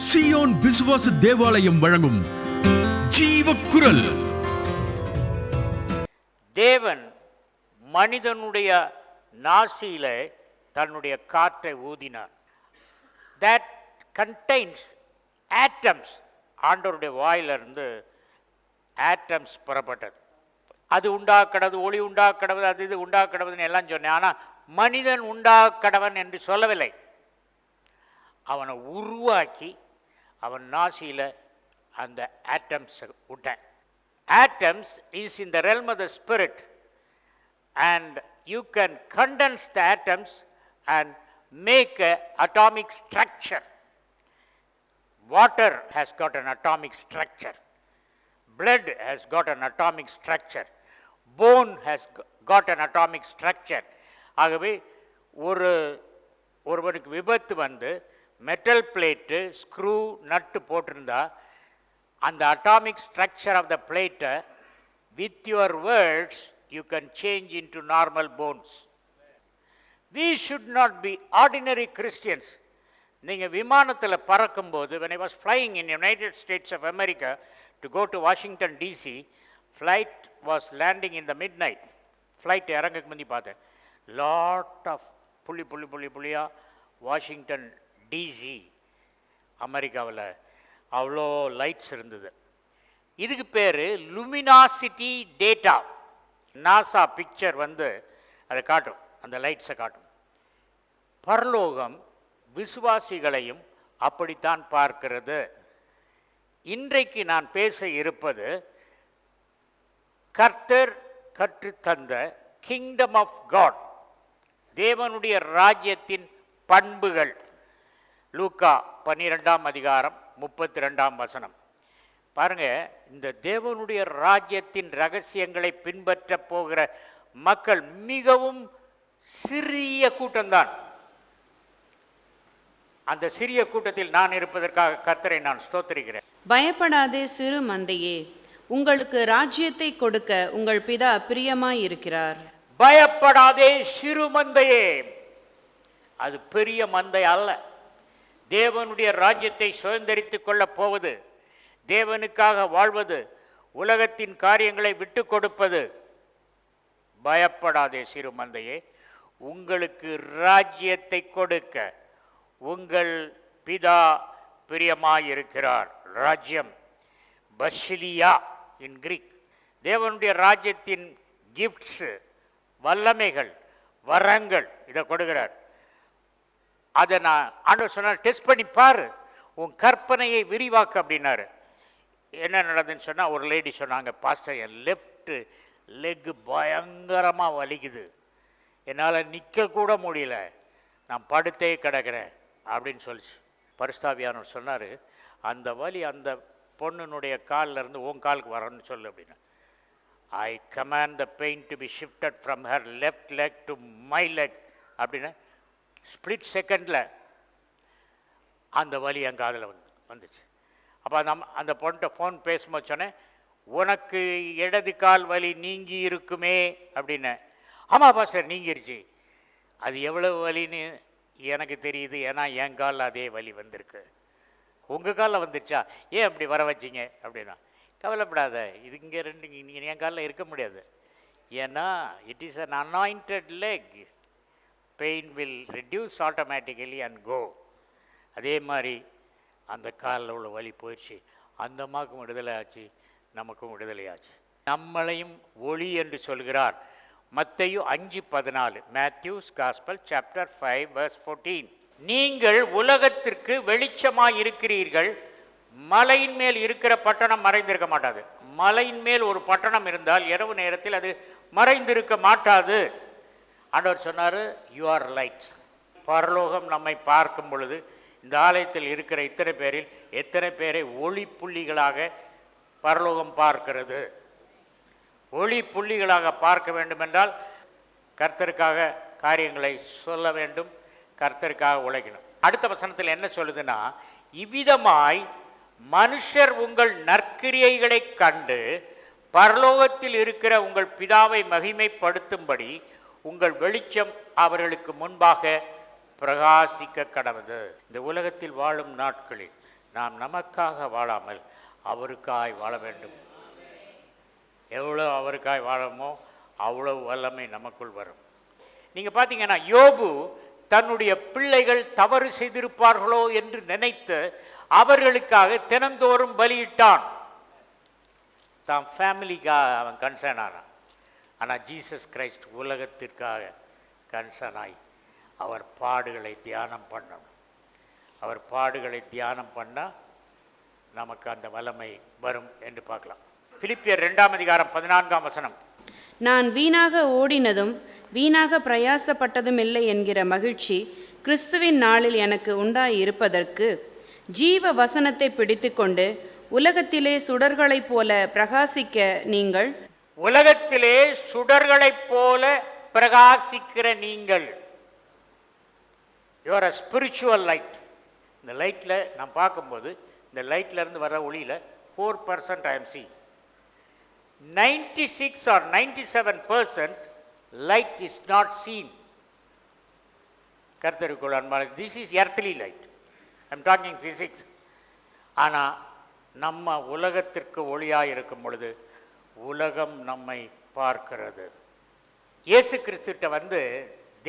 Zion விசுவாச தேவாலயம் வழங்கும் ஜீவக்குரல். தேவன் மனிதனுடைய நாசியில தன்னுடைய காற்றை ஊதினார். That contains atoms. ஆண்டவருடைய வாயிலிருந்து ஆட்டம்ஸ் புறப்பட்டது. அது உண்டாக்கடவு, ஒளி உண்டாக்கடவு, அது இது உண்டாக்கடவுன்னு எல்லாம் சொன்னேன். ஆனால் மனிதன் உண்டாக்கடவன் என்று சொல்லவில்லை. அவனை உருவாக்கி அவன் நாசியில் அந்த ஆட்டம்ஸ் விட்டேன். Atoms is in the realm of the spirit and you can condense the atoms and make a atomic structure. Water has got an atomic structure. Blood has got an atomic structure. Bone has got an atomic structure. ஆகவே ஒருவனுக்கு விபத்து வந்து metal plate, screw, நட்டு போட்டிருந்தா அந்த atomic structure of the பிளேட்டை with your words you can change into normal bones. We should not be ordinary Christians. நீங்கள் விமானத்தில் பறக்கும்போது, when I was flying in United States of America to go to Washington DC, flight was landing in the midnight. Flight இறங்குக்கு முந்தி பார்த்தேன். lot of புள்ளியாக Washington DC அமெரிக்காவில் அவ்வளோ lights இருந்தது. இதுக்கு பேர் லுமினாசிட்டி டேட்டா. நாசா பிக்சர் வந்து அதை காட்டும், அந்த லைட்ஸை காட்டும். பரலோகம் விசுவாசிகளையும் அப்படித்தான் பார்க்கிறது. இன்றைக்கு நான் பேச இருப்பது கர்த்தர் கற்றுத்தந்த கிங்டம் ஆஃப் காட், தேவனுடைய ராஜ்யத்தின் பண்புகள். லூக்கா 12ஆம் அதிகாரம் 32ஆம் வசனம். பாருங்க, இந்த தேவனுடைய ராஜ்யத்தின் ரகசியங்களை பின்பற்ற போகிற மக்கள் மிகவும் சிறிய கூட்டம்தான். அந்த சிறிய கூட்டத்தில் நான் இருப்பதற்காக கர்த்தரை நான் ஸ்தோத்திரிக்கிறேன். பயப்படாதே சிறு மந்தையே, உங்களுக்கு ராஜ்யத்தை கொடுக்க உங்கள் பிதா பிரியமாய் இருக்கிறார். பயப்படாதே சிறு மந்தையே. அது பெரிய மந்தை அல்ல. தேவனுடைய ராஜ்யத்தை சுதந்திரித்துக் கொள்ளப் போவது, தேவனுக்காக வாழ்வது, உலகத்தின் காரியங்களை விட்டு கொடுப்பது. பயப்படாதே சிறு மந்தையே, உங்களுக்கு ராஜ்யத்தை கொடுக்க உங்கள் பிதா பிரியமாயிருக்கிறார். ராஜ்யம் பசிலியா இன் கிரீக். தேவனுடைய ராஜ்யத்தின் கிஃப்ட்ஸு, வல்லமைகள், வரங்கள் இதை கொடுக்கிறார். அதை நான் ஆண்டவர் சொன்னார், டெஸ்ட் பண்ணி பாரு, உன் கற்பனையை விரிவாக்கு அப்படின்னாரு. என்ன நடந்துன்னு சொன்னால், ஒரு லேடி சொன்னாங்க, பாஸ்டர் என் லெஃப்ட் லெக்கு பயங்கரமாக வலிக்குது, என்னால் நிற்கக்கூட முடியல, நான் படுத்தே கிடக்கிறேன் அப்படின்னு சொல்லிச்சு. பரிசுத்தாவியானவர் சொன்னார், அந்த வலி அந்த பொண்ணுனுடைய காலில் இருந்து உன் காலுக்கு வரணும்னு சொல்லு அப்படின்னு. ஐ command the pain to be shifted from her left leg to my leg அப்படின்னு ஸ்பிளிட் செகண்டில் அந்த வலி என் காதில் வந்துச்சு. அப்போ அந்த பொண்ணுகிட்ட ஃபோன் பேசும்போது சொன்னேன், உனக்கு இடது கால் வலி நீங்கி இருக்குமே அப்படின்னு. ஆமாப்பா சார் நீங்கிருச்சு. அது எவ்வளவு வலின்னு எனக்கு தெரியுது, ஏன்னா என் காலில் அதே வலி வந்திருக்கு. உங்கள் காலில் வந்துருச்சா, ஏன் அப்படி வர வச்சிங்க அப்படின்னா, கவலைப்படாத, இது இங்கே ரெண்டு என் காலில் இருக்க முடியாது, ஏன்னா it is an anointed leg, pain will reduce automatically and go. அதே மாதிரி அந்த காலில் உள்ள வலி போயிடுச்சு. அந்த அம்மாவுக்கும் விடுதலை ஆச்சு, நமக்கும் விடுதலை ஆச்சு. நம்மளையும் ஒளி என்று சொல்கிறார். மத்தேயு 5:14, மேத்யூஸ் காஸ்பல் சாப்டர் 5 verse 14. நீங்கள் உலகத்திற்கு வெளிச்சமாய் இருக்கிறீர்கள். மலையின் மேல் இருக்கிற பட்டணம் மறைந்திருக்க மாட்டாது. மலையின் மேல் ஒரு பட்டணம் இருந்தால் இரவு நேரத்தில் அது மறைந்திருக்க மாட்டாது. ஆண்டவர் சொன்னார், யூ ஆர் லைட்ஸ். பரலோகம் நம்மை பார்க்கும் பொழுது இந்த ஆலயத்தில் இருக்கிற இத்தனை பேரில் எத்தனை பேரை ஒளி புள்ளிகளாக பரலோகம் பார்க்கிறது. ஒளி புள்ளிகளாக பார்க்க வேண்டுமென்றால் கர்த்தருக்காக காரியங்களை சொல்ல வேண்டும், கர்த்தருக்காக உழைக்கணும். அடுத்த வசனத்தில் என்ன சொல்லுதுன்னா, இவ்விதமாய் மனுஷர் உங்கள் நற்கிரியைகளை கண்டு பரலோகத்தில் இருக்கிற உங்கள் பிதாவை மகிமைப்படுத்தும்படி உங்கள் வெளிச்சம் அவர்களுக்கு முன்பாக பிரகாசிக்க கடவுது. இந்த உலகத்தில் வாழும் நாட்களில் நாம் நமக்காக வாழாமல் அவருக்காய் வாழ வேண்டும். எவ்வளோ அவருக்காய் வாழமோ அவ்வளவு வல்லமை நமக்குள் வரும். நீங்கள் பார்த்தீங்கன்னா யோபு தன்னுடைய பிள்ளைகள் தவறு செய்திருப்பார்களோ என்று நினைத்து அவர்களுக்காக தினந்தோறும் பலியிட்டான். தான் ஃபேமிலிக்காக அவன் கன்சர்ன் ஆனான். ஆனால் ஜீசஸ் கிரைஸ்ட் உலகத்திற்காக கன்சர்ன் ஆகி அவர் பாடுகளை தியானம் பண்ணணும். அவர் பாடுகளை தியானம் பண்ணால் நமக்கு அந்த வல்லமை வரும் என்று பார்க்கலாம். பிலிப்பியர் 2:14 நான் வீணாக ஓடினதும் வீணாக பிரயாசப்பட்டதும் இல்லை என்கிற மகிழ்ச்சி கிறிஸ்துவின் நாளில் எனக்கு உண்டாயிருப்பதற்கு ஜீவ வசனத்தை பிடித்துக்கொண்டு உலகத்திலே சுடர்களைப் போல பிரகாசிக்க நீங்கள் உலகத்திலே சுடர்களைப் போல பிரகாசிக்கிற நீங்கள் யுவர் அ ஸ்பிரிச்சுவல் லைட். இந்த லைட்டில் நான் பார்க்கும்போது இந்த லைட்ல இருந்து வர ஒளியில் 4% I am seeing. 96 or 97% light is not seen. கர்த்தருக்குள் அன்பான, this is earthly light. I am talking physics. ஆனால் நம்ம உலகத்திற்கு ஒளியாக இருக்கும் பொழுது உலகம் நம்மை பார்க்கிறது. இயேசு கிறிஸ்துட்ட வந்து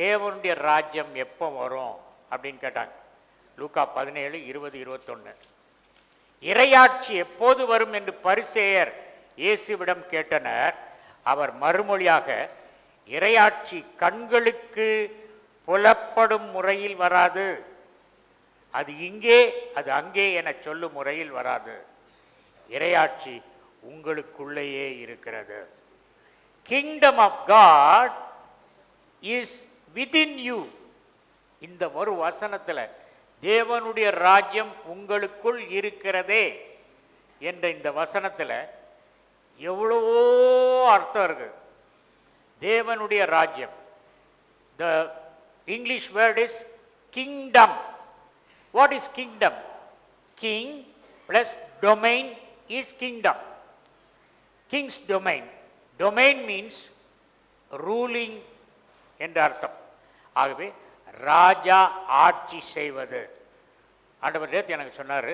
தேவனுடைய ராஜ்யம் எப்போ வரும் அப்படின்னு கேட்டாங்க. லூக்கா 17:20-21. இறையாட்சி எப்போது வரும் என்று பரிசேயர் இயேசுவிடம் கேட்டனர். அவர் மறுமொழியாக, இறையாட்சி கண்களுக்கு புலப்படும் முறையில் வராது, அது இங்கே அது அங்கே என சொல்லும் முறையில் வராது. இறையாட்சி உங்களுக்குள்ளேயே இருக்கிறது. Kingdom of God is within you. இந்த ஒரு வசனத்தில் தேவனுடைய ராஜ்யம் உங்களுக்குள் இருக்கிறதே என்ற இந்த வசனத்தில் எவ்வளவோ அர்த்தம் இருக்கு. தேவனுடைய ராஜ்யம், த English word is kingdom. What is kingdom? King plus domain is kingdom. Kings domain. Domain means ruling என்ற அர்த்தம். ஆகவே ராஜா ஆட்சி செய்வது. ஆண்டவர் நேற்று எனக்கு சொன்னார்,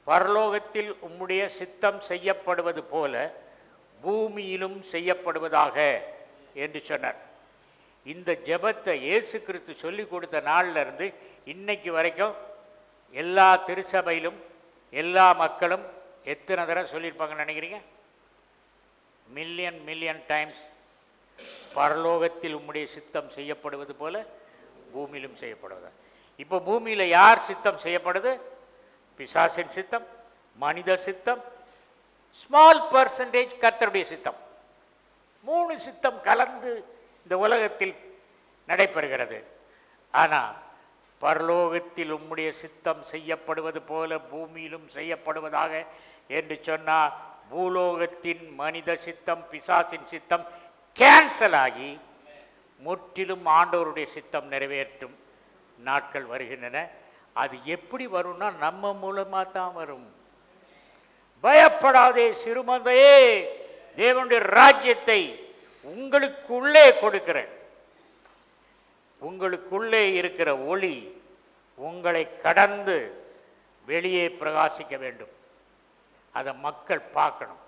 பரலோகத்தில் உம்முடைய சித்தம் செய்யப்படுவது போல பூமியிலும் செய்யப்படுவதாக என்று சொன்னார். இந்த ஜெபத்தை இயேசு கிறிஸ்து சொல்லி கொடுத்த நாளில் இருந்து இன்னைக்கு வரைக்கும் எல்லா திருச்சபையிலும் எல்லா மக்களும் எத்தனை தடவை சொல்லியிருப்பாங்கன்னு நினைக்கிறீங்க? Million times. பரலோகத்தில் உம்முடைய சித்தம் செய்யப்படுவது போல பூமியிலும் செய்யப்படுவது. இப்போ பூமியில் யார் சித்தம் செய்யப்படுது? பிசாசின் சித்தம், மனித சித்தம், ஸ்மால் பர்சன்டேஜ் கர்த்தருடைய சித்தம். 3 சித்தம் கலந்து இந்த உலகத்தில் நடைபெறுகிறது. ஆனால் பரலோகத்தில் உம்முடைய சித்தம் செய்யப்படுவது போல பூமியிலும் செய்யப்படுவதாக என்று சொன்னால் பூலோகத்தின் மனித சித்தம், பிசாசின் சித்தம் கேன்சல் ஆகி முற்றிலும் ஆண்டவருடைய சித்தம் நிறைவேற்றும் நாட்கள் வருகின்றன. அது எப்படி வரும்னா நம்ம மூலமாக தான் வரும். பயப்படாதே சிறுமந்தையே, தேவனுடைய ராஜ்யத்தை உங்களுக்குள்ளே கொடுக்கிறேன். உங்களுக்குள்ளே இருக்கிற ஒளி உங்களை கடந்து வெளியே பிரகாசிக்க வேண்டும். அதை மக்கள் பார்க்கணும்,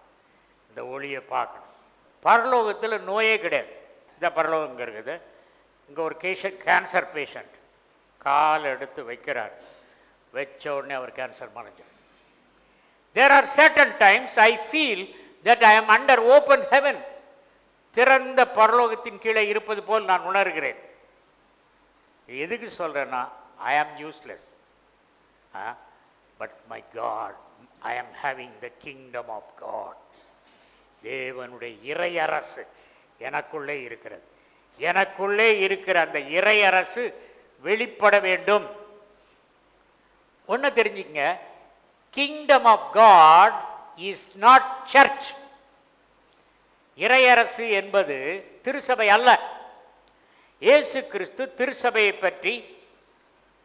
இந்த ஒளியை பார்க்கணும். பரலோகத்தில் நோயே கிடையாது. இந்த பரலோகம் இங்கே இருக்குது. இங்கே ஒரு கேன்சர் பேஷண்ட் கால் எடுத்து வைக்கிறார், வச்ச உடனே அவர் cancer மறைஞ்சார். There are certain times I feel that I am under open heaven. திறந்த பரலோகத்தின் கீழே இருப்பது போல் நான் உணர்கிறேன். எதுக்கு சொல்கிறேன்னா, I am useless. But my God, I am having the kingdom of God. தேவனுடைய இறையரசு எனக்குள்ளே இருக்கிறது. எனக்குள்ளே இருக்கிற அந்த இறையரசு வெளிப்பட வேண்டும். ஒன்று தெரிஞ்சுக்கங்க, kingdom of God is not church. இறையரசு என்பது திருச்சபை அல்ல. இயேசு கிறிஸ்து திருச்சபையை பற்றி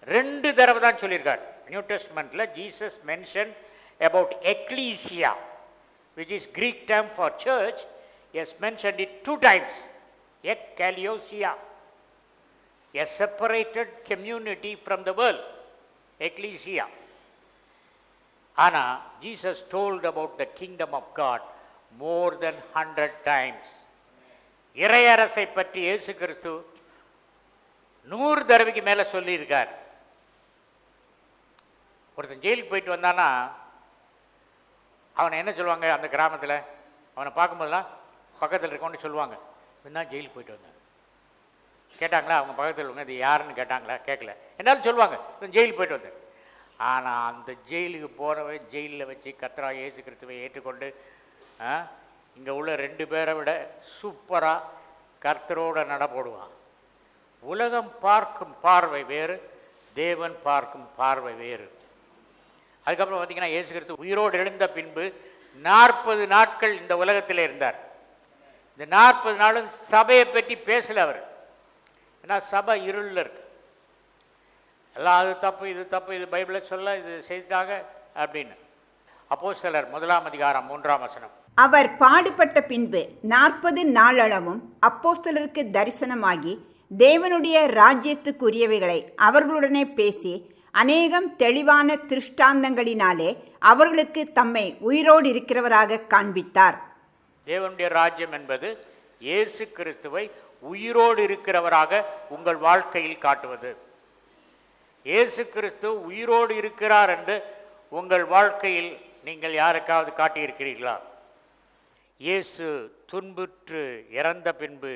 2 தடவை தான் சொல்லியிருக்கார். நியூ டெஸ்ட்மெண்ட்ல Jesus mention about ecclesia, which is Greek term for church. He has mentioned it 2 times. Ekkalesia, a separated community from the world. Ecclesia. ஆனால் Jesus told about the kingdom of God more than 100 times. இறையரசை பற்றி இயேசு கிறிஸ்து 100 தடவைக்கு மேலே சொல்லியிருக்கார். ஒருத்தன் ஜெயிலுக்கு போயிட்டு வந்தானா அவனை என்ன சொல்லுவாங்க? அந்த கிராமத்தில் அவனை பார்க்கும்போதெல்லாம் பக்கத்தில் இருக்கவன்னு சொல்லுவாங்க, என்ன ஜெயிலுக்கு போயிட்டு வந்தேன். கேட்டாங்களா? அவங்க பக்கத்தில் உள்ளவங்க இது யாருன்னு கேட்டாங்களா? கேட்கல. என்னாலும் சொல்லுவாங்க ஜெயிலுக்கு போயிட்டு வந்தேன். ஆனால் அந்த ஜெயிலுக்கு போகிறவன் ஜெயிலில் வச்சு கர்த்தராகிய இயேசு கிறிஸ்துவை ஏற்றுக்கொண்டு இங்கே உள்ள 2 பேரை விட சூப்பராக கர்த்தரோட நடப்போடுவான். உலகம் பார்க்கும் பார்வை வேறு, தேவன் பார்க்கும் பார்வை வேறு. அதுக்கப்புறம் பார்த்தீங்கன்னா இயேசு கிறிஸ்து உயிரோடு எழுந்த பின்பு 40 நாட்கள் இந்த உலகத்தில் இருந்தார். இந்த 40 நாளும் சபையை பற்றி பேசல அவர். ஏன்னா சபை இருளில் இருக்கு. எல்லாம் அது தப்பு, இது தப்பு, இது பைபிளில் சொல்ல, இது செய்தாங்க அப்படின்னு. அப்போஸ்தலர் 1 அதிகாரம் 3 வசனம். அவர் பாடுபட்ட பின்பு 40 நாளளவும் அப்போஸ்தலருக்கு தரிசனமாகி தேவனுடைய ராஜ்யத்துக்குரியவைகளை அவர்களுடனே பேசி அநேகம் தெளிவான திருஷ்டாந்தங்களினாலே அவர்களுக்கு தம்மை உயிரோடு இருக்கிறவராக காண்பித்தார். தேவனுடைய ராஜ்யம் என்பது இயேசு கிறிஸ்துவை உயிரோடு இருக்கிறவராக உங்கள் வாழ்க்கையில் காட்டுவது. இயேசு கிறிஸ்து உயிரோடு இருக்கிறார் என்று உங்கள் வாழ்க்கையில் நீங்கள் யாருக்காவது காட்டியிருக்கிறீர்களா? இயேசு துன்புற்று இறந்த பின்பு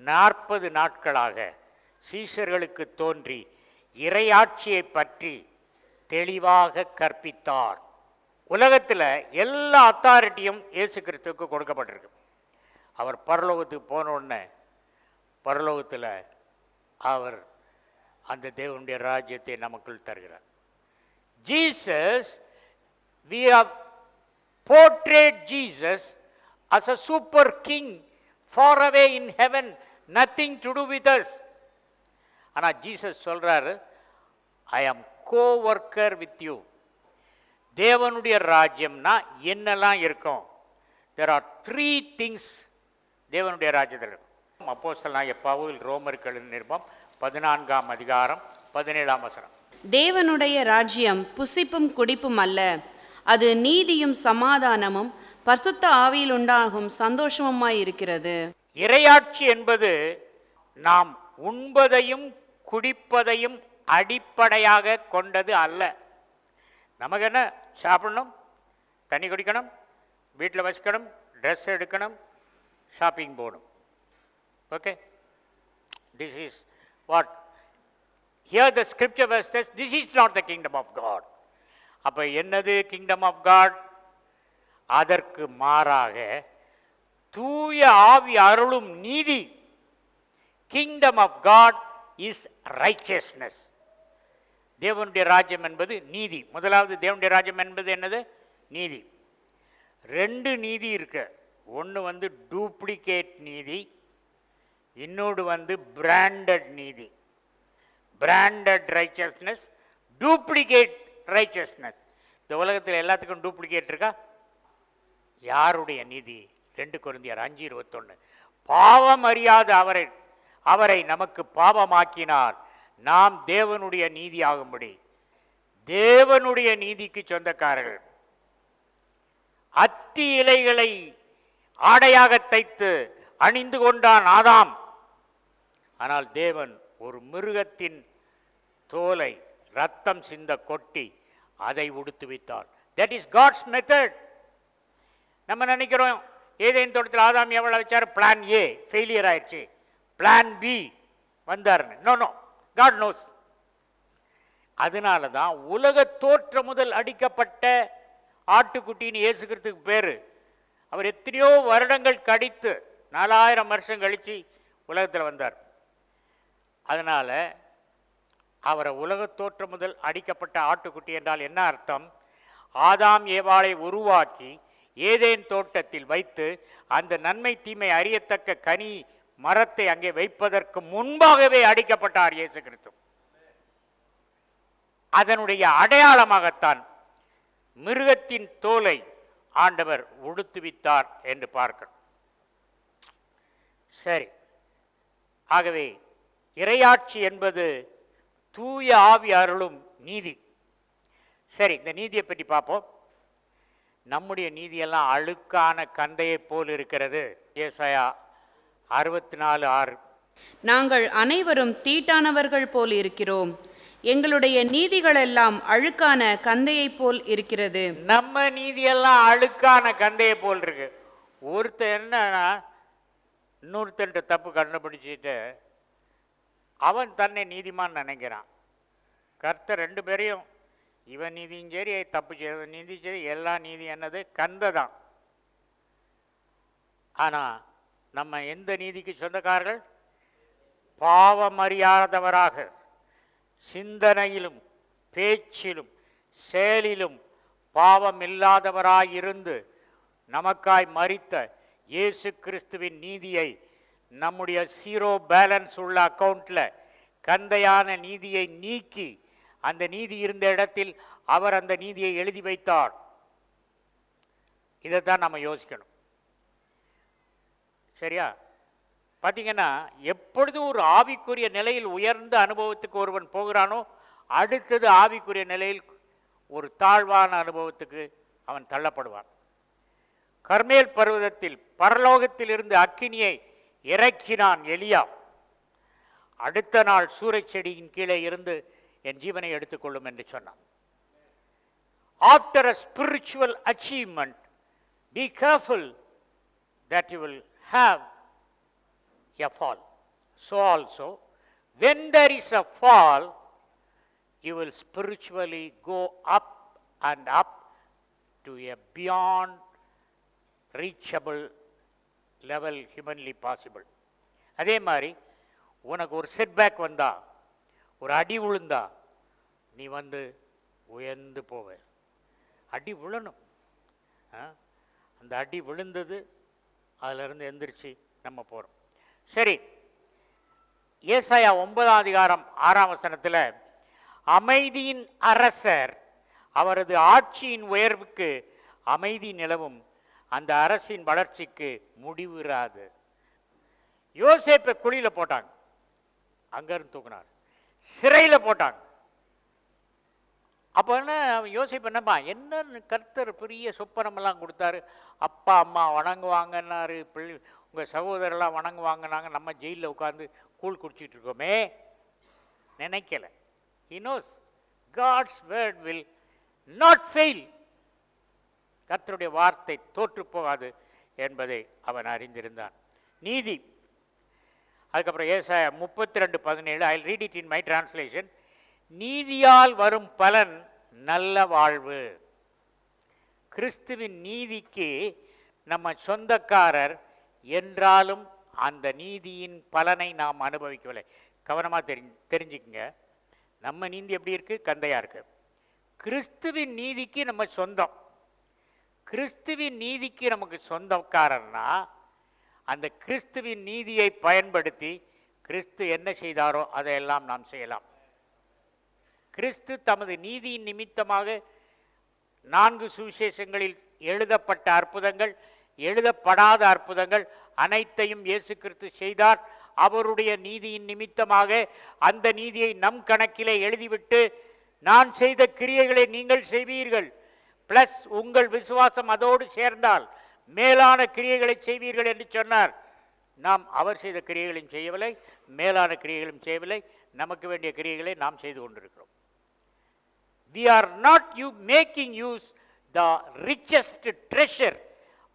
40 நாட்களாக சீஷர்களுக்கு தோன்றி இறையாட்சியை பற்றி தெளிவாக கற்பித்தார். உலகத்தில் எல்லா அத்தாரிட்டியும் இயேசு கிறிஸ்துவுக்கு கொடுக்கப்பட்டிருக்கு. அவர் பரலோகத்துக்கு போனோடனே பரலோகத்தில் அவர் அந்த தேவனுடைய ராஜ்யத்தை நமக்குள் தருகிறார். Jesus, we have portrayed Jesus as a super king far away in heaven, nothing to do with us. ஆனால் ஜீசஸ் சொல்றாரு, I am co-worker with you. தேவனுடைய ராஜ்யம்னா என்னெல்லாம் இருக்கும்? There are 3 things தேவனுடைய ராஜ்யத்தில் இருக்கும். அப்போஸ்தலனாகிய பவுல் ரோமருக்கு எழுதின நிருபம் 14 அதிகாரம் 17 வசனம். தேவனுடைய ராஜ்யம் புசிப்பும் குடிப்பும் அல்ல, அது நீதியும் சமாதானமும் பரிசுத்த ஆவியில் உண்டாகும் சந்தோஷமுமாய் இருக்கிறது. இறையாட்சி என்பது நாம் உண்பதையும் குடிப்பதையும் அடிப்படையாக கொண்டது அல்ல. நமக்கு என்ன? சாப்பிடணும், தண்ணி குடிக்கணும், வீட்டில் வச்சுக்கணும், ட்ரெஸ் எடுக்கணும், ஷாப்பிங் போகணும். Okay, this is what here the scripture verse says, this is not the kingdom of God. அப்போ என்னது கிங்டம் ஆஃப் காட்? அதற்கு மாறாக தூய ஆவி அருளும் நீதி. Kingdom of God is righteousness. தேவனுடைய ராஜ்யம் என்பது நீதி. முதலாவது தேவனுடைய ராஜ்யம் என்பது என்னது? நீதி. 2 நீதி இருக்கு. ஒன்று டூப்ளிகேட் நீதி, இன்னொன்று பிராண்டட் நீதி. Branded righteousness, duplicate righteousness. இந்த உலகத்தில் எல்லாத்துக்கும் டூப்ளிகேட் இருக்கா? யாருடைய நீதி? 2 கொரிந்தியர் 5:21. பாவம் அறியாத அவரை நமக்கு பாவமாக்கினார், நாம் தேவனுடைய நீதி ஆகும்படி. தேவனுடைய நீதிக்கு சொந்தக்காரர்கள். அத்தி இலைகளை ஆடையாக தைத்து அணிந்து கொண்டான் ஆதாம். ஆனால் தேவன் ஒரு மிருகத்தின் தோலை ரத்தம் சிந்த கொட்டி அதை உடுத்துவித்தார். That is God's method. நம்ம நினைக்கிறோம் ஏதேன் தோட்டத்தில் ஆதாம் எவ்வளோ வச்சார், பிளான் ஏ ஃபெயிலியர் ஆயிடுச்சு, பிளான் பி வந்தார்னு. No no, God knows. அதனால தான் உலக தோற்றம் முதல் அடிக்கப்பட்ட ஆட்டுக்குட்டின்னு இயேசு கிறிஸ்துக்கு பேர். அவர் எத்தனையோ வருடங்கள் கழித்து 4000 வருஷம் கழித்து உலகத்தில் வந்தார். அதனால் அவரை உலக தோற்றம் முதல் அடிக்கப்பட்ட ஆட்டுக்குட்டி என்றால் என்ன அர்த்தம்? ஆதாம் ஏவாளை உருவாக்கி ஏதேன் தோட்டத்தில் வைத்து அந்த நன்மை தீமை அறியத்தக்க கனி மரத்தை அங்கே வைப்பதற்கு முன்பாகவே அடிக்கப்பட்டார் இயேசு கிறிஸ்து. அதனுடைய அடையாளமாகத்தான் மிருகத்தின் தோலை ஆண்டவர் உடுத்துவித்தார் என்று பார்க்கிறோம். சரி, ஆகவே இறையாட்சி என்பது தூய ஆவி அருளும் நீதி. சரி, இந்த நீதியை பற்றி பார்ப்போம். நம்முடைய நீதியெல்லாம் அழுக்கான கந்தையை போல் இருக்கிறது. ஏசாயா 64:6. நாங்கள் அனைவரும் தீட்டானவர்கள் போல் இருக்கிறோம், எங்களுடைய நீதிகளெல்லாம் அழுக்கான கந்தையைப் போல் இருக்கிறது. நம்ம நீதியெல்லாம் அழுக்கான கந்தையை போல் இருக்கு. ஒருத்தன் என்னன்னா இன்னொருத்தன்ட்ட தப்பு கண்டுபிடிச்சிட்டு அவன் தன்னை நீதிமான் நினைக்கிறான். கர்த்தர் ரெண்டு பேரையும், இவன் நீதியும் சரி தப்பு செய்ய நீதி சரி, எல்லா நீதி என்னது கந்தை தான். ஆனால் நம்ம எந்த நீதிக்கு சொந்தக்காரர்கள்? பாவமறியாதவராக சிந்தனையிலும் பேச்சிலும் செயலிலும் பாவம் இல்லாதவராயிருந்து நமக்காய் மரித்த இயேசு கிறிஸ்துவின் நீதியை நம்முடைய ஜீரோ பேலன்ஸ் உள்ள அக்கௌண்ட்ல கந்தையான நீதியை நீக்கி அந்த நீதி இருந்த இடத்தில் அவர் அந்த நீதியை எழுதி வைத்தார். இதைத்தான் நம்ம யோசிக்கணும். சரியா? பார்த்தீங்கன்னா, எப்பொழுதும் ஒரு ஆவிக்குரிய நிலையில் உயர்ந்த அனுபவத்துக்கு ஒருவன் போகிறானோ, அடுத்தது ஆவிக்குரிய நிலையில் ஒரு தாழ்வான அனுபவத்துக்கு அவன் தள்ளப்படுவான். கர்மேல் பர்வதத்தில் பரலோகத்தில் இருந்து அக்கினியை இறக்கினான் எலியா. அடுத்த நாள் சூறைச் செடியின் கீழே இருந்து என் ஜீவனை எடுத்துக்கொள்ளும் என்று சொன்னான். After a spiritual achievement, be careful that you will have a fall. So also, when there is a fall, you will spiritually go up and up to a beyond reachable level humanly possible. அதே மாதிரி உனக்கு ஒரு setback வந்தா, ஒரு அடி விழுந்தா, நீ உயர்ந்து போவ. அடி விழணும். அந்த அடி விழுந்தது, அதிலிருந்து எந்திரிச்சு நம்ம போகிறோம். சரி, ஏசாயா 9:6 அமைதியின் அரசர், அவரது ஆட்சியின் உயர்வுக்கு அமைதி நிலவும், அந்த அரசின் வளர்ச்சிக்கு முடிவுறாது. யோசேப்பை குழியில் போட்டாங்க, அங்கிருந்து தூக்குனார். சிறையில் போட்டாங்க. அப்போ என்ன யோசிப்பு என்னப்பா, என்ன கர்த்தர் பெரிய சொப்பனமெல்லாம் கொடுத்தாரு, அப்பா அம்மா வணங்குவாங்கன்னாரு, பிள்ளை உங்கள் சகோதரெல்லாம் வணங்குவாங்கன்னாங்க, நம்ம ஜெயிலில் உட்காந்து கூழ் குடிச்சிட்டு இருக்கோமே நினைக்கல. He knows God's word will not fail. கர்த்தருடைய வார்த்தை தோற்று போகாது என்பதை அவன் அறிந்திருந்தான். நீதி. அதுக்கப்புறம் ஏசாயா 32:17, I'll read it in my translation. நீதியால் வரும் பலன் நல்ல வாழ்வு. கிறிஸ்துவின் நீதிக்கு நம்ம சொந்தக்காரர் என்றாலும் அந்த நீதியின் பலனை நாம் அனுபவிக்கவில்லை. கவனமாக தெரிஞ்சுக்குங்க. நம்ம நீதி எப்படி இருக்கு? கந்தையா இருக்கு. கிறிஸ்துவின் நீதிக்கு நம்ம சொந்தம். கிறிஸ்துவின் நீதிக்கு நமக்கு சொந்தக்காரர்னா அந்த கிறிஸ்துவின் நீதியை பயன்படுத்தி கிறிஸ்து என்ன செய்தாரோ அதையெல்லாம் நாம் செய்யலாம். கிறிஸ்து தமது நீதியின் நிமித்தமாக 4 சுவிசேஷங்களில் எழுதப்பட்ட அற்புதங்கள், எழுதப்படாத அற்புதங்கள் அனைத்தையும் இயேசு கிறிஸ்து செய்தார். அவருடைய நீதியின் நிமித்தமாக அந்த நீதியை நம் கணக்கிலே எழுதிவிட்டு, நான் செய்த கிரியைகளை நீங்கள் செய்வீர்கள், பிளஸ் உங்கள் விசுவாசம் அதோடு சேர்ந்தால் மேலான கிரியைகளை செய்வீர்கள் என்று சொன்னார். நாம் அவர் செய்த கிரியைகளையும் செய்யவில்லை, மேலான கிரியைகளும் செய்யவில்லை. நமக்கு வேண்டிய கிரியைகளை நாம் செய்து கொண்டிருக்கிறோம். We are not making use the richest treasure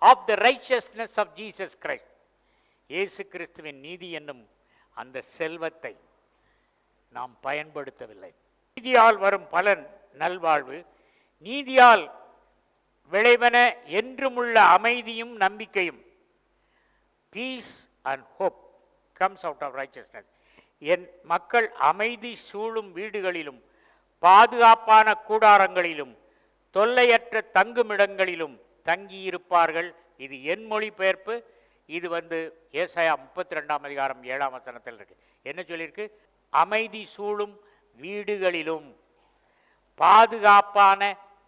of the righteousness of Jesus Christ. இயேசு கிறிஸ்துவின் நீதி என்னும் அந்த செல்வத்தை நாம் பயன்படுத்தவில்லை. நீதியால் வரும் பலன் நல்வாழ்வு. நீதியால் விளைவன என்றுமுள்ள அமைதியும் நம்பிக்கையும். Peace and hope comes out of righteousness. என் மக்கள் அமைதி சூழும் வீடுகளிலும் பாதுகாப்பான கூடாரங்களிலும் தொல்லையற்ற தங்குமிடங்களிலும் தங்கியிருப்பார்கள். இது என் மொழிபெயர்ப்பு. இது ஏசாயா 32:7 இருக்கு. என்ன சொல்லியிருக்கு? அமைதி சூழும் வீடுகளிலும் பாதுகாப்பான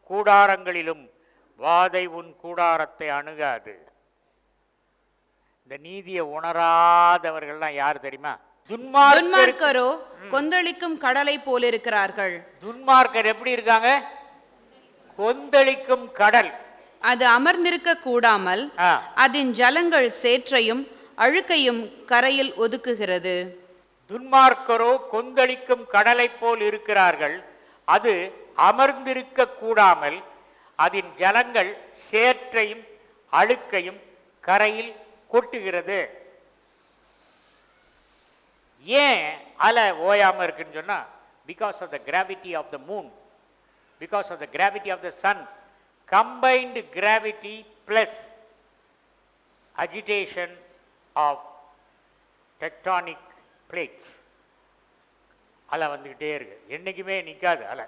கூடாரங்களிலும் வாதை உன் கூடாரத்தை அணுகாது. இந்த நீதியை உணராதவர்கள்லாம் யார் தெரியுமா? துன்மார்க்கரோ கொந்தளிக்கும் கடலை போல் இருக்கிறார்கள். துன்மார்க்கர் எப்படி இருக்காங்க? கொந்தளிக்கும் கடல். அது அமர்ந்திருக்க கூடாமல் ஆ. அதன் ஜலங்கள் சேற்றையும் அழுக்கையும் கரையில் ஒதுக்குகிறது. துன்மார்க்கரோ கொந்தளிக்கும் கடலைப் போல் இருக்கிறார்கள். அது அமர்ந்திருக்க கூடாமல் அதன் ஜலங்கள் சேற்றையும் அழுக்கையும் கரையில் கொட்டுகிறது. ஏன் அலை ஓயாம இருக்குன்னு சொன்னா, because of the gravity of the moon, because of the gravity of the sun, combined gravity plus agitation of tectonic plates. அலை வந்துக்கிட்டே இருக்கு, என்னைக்குமே நிற்காது அலை.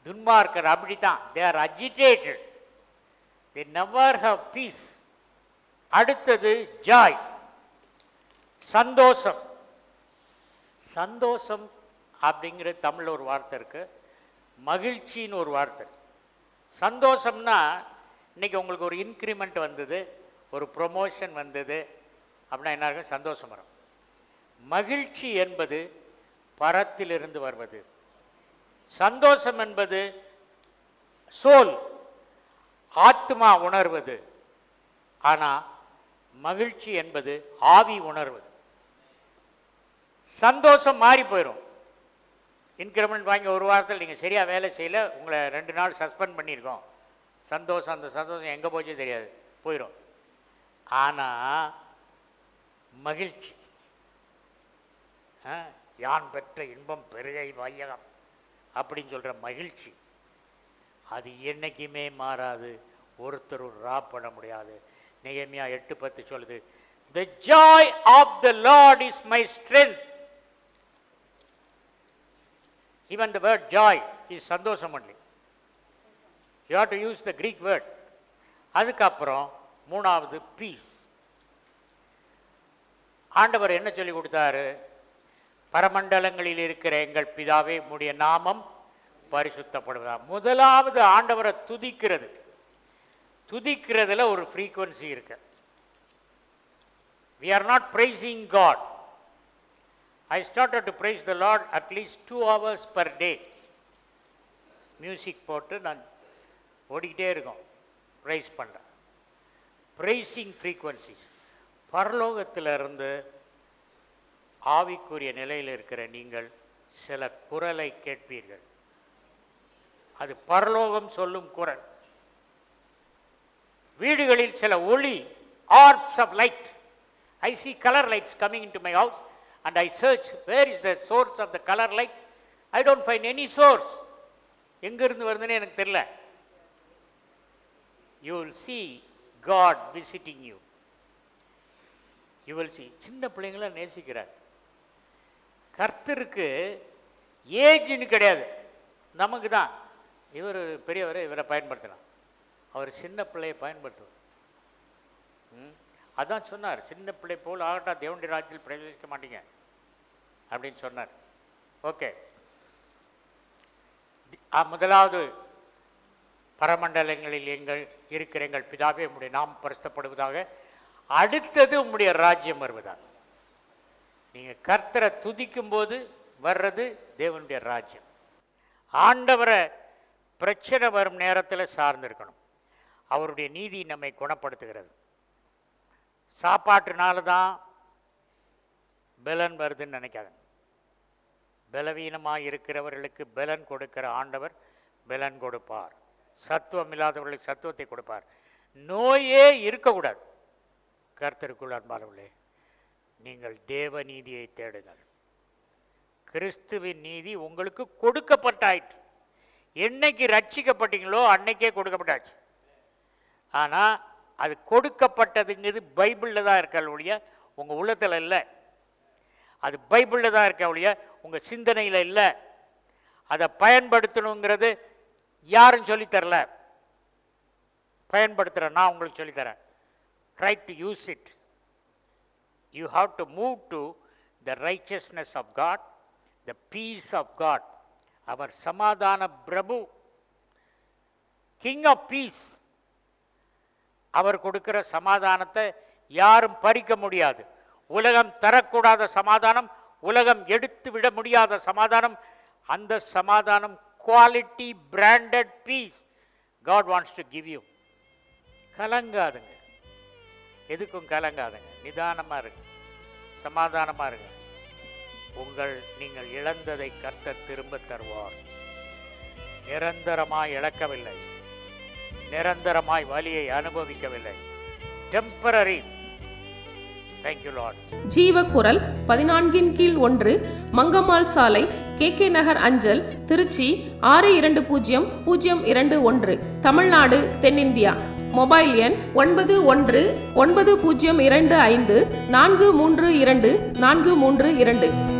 துன்மார்க்கர் அப்படித்தான், they are agitated, they never have peace. அடுத்தது ஜாய், சந்தோஷம். சந்தோஷம் அப்படிங்கிற தமிழில் ஒரு வார்த்தை இருக்கு, மகிழ்ச்சின்னு ஒரு வார்த்தை. சந்தோஷம்னா இன்னைக்கு உங்களுக்கு ஒரு இன்க்ரிமெண்ட் வந்தது, ஒரு ப்ரொமோஷன் வந்தது அப்படின்னா என்ன இருக்கும்? சந்தோஷம் வரும். மகிழ்ச்சி என்பது பரத்திலிருந்து வருவது. சந்தோஷம் என்பது சோல், ஆத்மா உணர்வது. ஆனால் மகிழ்ச்சி என்பது ஆவி உணர்வது. சந்தோஷம் மாறி போயிடும். இன்க்ரிமெண்ட் வாங்கி ஒரு வாரத்தில் நீங்கள் சரியாக வேலை செய்யல, உங்களை 2 நாள் சஸ்பெண்ட் பண்ணியிருக்கோம். சந்தோஷம், அந்த சந்தோஷம் எங்கே போச்சு தெரியாது, போயிடும். ஆனால் மகிழ்ச்சி, யான் பெற்ற இன்பம் பெருகை வையகம் அப்படின்னு சொல்கிற மகிழ்ச்சி, அது என்றைக்குமே மாறாது, ஒருத்தர் ராப்பட முடியாது. நெகேமியா 8:10 சொல்லுது, the joy of the Lord is my strength. Even the word joy is சந்தோஷம் only. You have to use the Greek word. அதுக்கப்புறம் மூணாவது பீஸ். ஆண்டவர் என்ன சொல்லி கொடுத்தாரு? பரமண்டலங்களில் இருக்கிற எங்கள் பிதாவே, உம்முடைய நாமம் பரிசுத்தப்படுவதா. முதலாவது ஆண்டவரை துதிக்கிறது. துதிக்கிறதுல ஒரு ஃப்ரீக்வன்சி இருக்கு. We are not praising God. I started to praise the Lord at least 2 hours per day. Music போட்டு நான் ஓடிக்கிட்டே இருக்கோம், ப்ரைஸ் பண்ணுறேன். Pricing frequencies. பரலோகத்திலிருந்து ஆவிக்குரிய நிலையில் இருக்கிற நீங்கள் சில குரலை கேட்பீர்கள். அது பரலோகம் சொல்லும் குரல். வீடுகளில் சில ஒளி, orbs of light. I see color lights coming into my house and I search where is the source of the color light. I don't find any source. எங்கிருந்து வருதுன்னு எனக்கு தெரியல. You will see God visiting you. You will see. சின்ன பிள்ளைங்கள நேசிக்கிறார். கர்த்தருக்கு ஏஜ்னு கிடையாது, நமக்கு தான். இவர் பெரியவர், இவரை பயன்படுத்தலாம். அவர் சின்ன பிள்ளையை பயன்படுத்துவார். அதான் சொன்னார், சின்ன பிள்ளை போல் ஆகட்டா தேவனுடைய ராஜ்யத்தில் பிரவேசிக்க மாட்டீங்க அப்படின்னு சொன்னார். ஓகே, முதலாவது பரமண்டலங்களில் எங்கள் இருக்கிற எங்கள் பிதாவே, உம்முடைய நாமம் பரிசுத்தப்படுவதாக. அடுத்தது உம்முடைய ராஜ்யம் வருவதாக. நீங்கள் கர்த்தரை துதிக்கும் போது வர்றது தேவனுடைய ராஜ்யம். ஆண்டவரை பிரச்சனை வரும் நேரத்தில் சார்ந்திருக்கணும். அவருடைய நீதி நம்மை குணப்படுத்துகிறது. சாப்பாட்டுனால தான் பலன் வருதுன்னு நினைக்காதுங்க. பலவீனமாக இருக்கிறவர்களுக்கு பலன் கொடுக்கிற ஆண்டவர் பலன் கொடுப்பார். சத்துவம் இல்லாதவர்களுக்கு சத்துவத்தை கொடுப்பார். நோயே இருக்கக்கூடாது. கர்த்தருக்குள் அன்பானவர்களே, நீங்கள் தேவ நீதியை தேடுங்கள். கிறிஸ்துவின் நீதி உங்களுக்கு கொடுக்கப்பட்டாயிற்று. என்னைக்கு ரட்சிக்கப்பட்டீங்களோ அன்னைக்கே கொடுக்கப்பட்டாச்சு. ஆனால் அது கொடுக்கப்பட்டதுங்கிறது பைபிளில் தான் இருக்க ஒழிய உங்கள் உள்ளத்தில் இல்லை. அது பைபிளில் தான் இருக்க ஒழிய உங்கள் சிந்தனையில் இல்லை. அதை பயன்படுத்தணுங்கிறது யாரும் சொல்லித்தரல. பயன்படுத்துகிறேன், நான் உங்களுக்கு சொல்லித்தரேன். Try to use it. You have to move to the richness of God, the peace of God. அவர் சமாதான பிரபு, கிங் ஆஃப் பீஸ். அவர் கொடுக்கிற சமாதானத்தை யாரும் பறிக்க முடியாது. உலகம் தரக்கூடாத சமாதானம், உலகம் எடுத்து விட முடியாத சமாதானம், அந்த சமாதானம் quality branded peace God wants to give you. கலங்காதுங்க, எதுக்கும் கலங்காதுங்க, நிதானமாக இருங்க, சமாதானமாக இருங்க. நீங்கள் இழந்ததை கர்த்தர் திரும்ப தருவார். நிரந்தரமாய் இழக்கவில்லை, நிரந்தரமாய் வலியை அனுபவிக்கவில்லை. Temporary. Thank you Lord. Jeevakkural 14/1 Mangammal சாலை, KK நகர் அஞ்சல், திருச்சி 620021, தமிழ்நாடு, தென்னிந்தியா. மொபைல் எண் 919025432432.